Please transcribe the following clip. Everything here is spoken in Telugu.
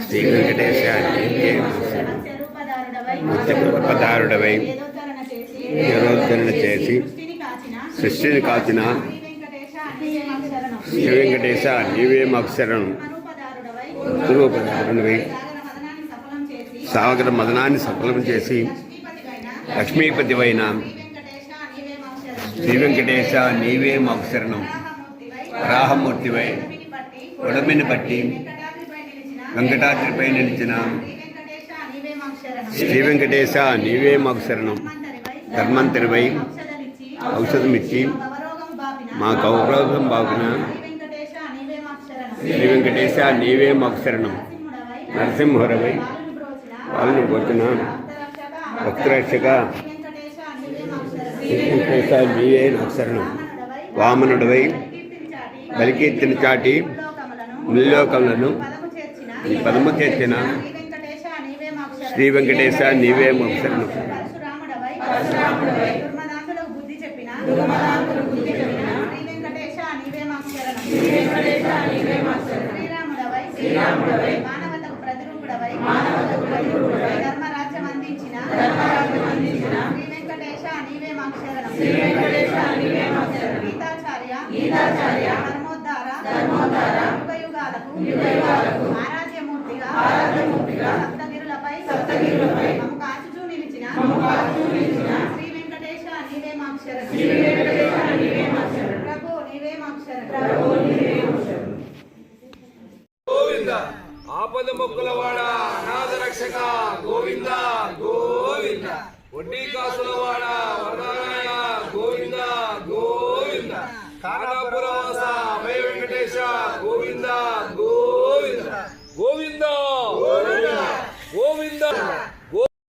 శ్రీ వెంకటేశ నిత్యరూపధారుడవై నిరోధరణ చేసి సృష్టిని కాచిన శ్రీ వెంకటేశ నీవే మాకు శరణం. రూపధారుడవై సాగర మదనాన్ని సఫలం చేసి లక్ష్మీపతివైన శ్రీ వెంకటేశ నీవే మాకు శరణం. వరాహమూర్తివై ఉడమిని బట్టి వెంకటాద్రిపై నిలిచిన శ్రీ వెంకటేశ నీవే మాకు శరణం. ధర్మంతరివై ఔషధమిచ్చి మా గౌరవం బాగున శ్రీ వెంకటేశ నీవే మాకు శరణం. నరసింహరవై వాళ్ళని పోతున్న భక్తరక్షక వెంకటేశ నీవే నాకు శరణం. వామనుడవై బలికీర్తిని చాటి ముల్లోకములను పదము చేర్చిన శ్రీ వెంకటేశ నీవే మాకు శరణం. ఆరాధ్యమూర్తిగా సప్తగిరులపై కాచుచూ నిలిచిన శ్రీ వెంకటేశ నీవే మాకు శరణం. ప్రభు నీవే మాకు శరణం. గోవింద ఆపద మొక్కులవాడ అనాథ రక్షక గోవింద గోవింద వడ్డీ కాసులవాడ వరదానాయ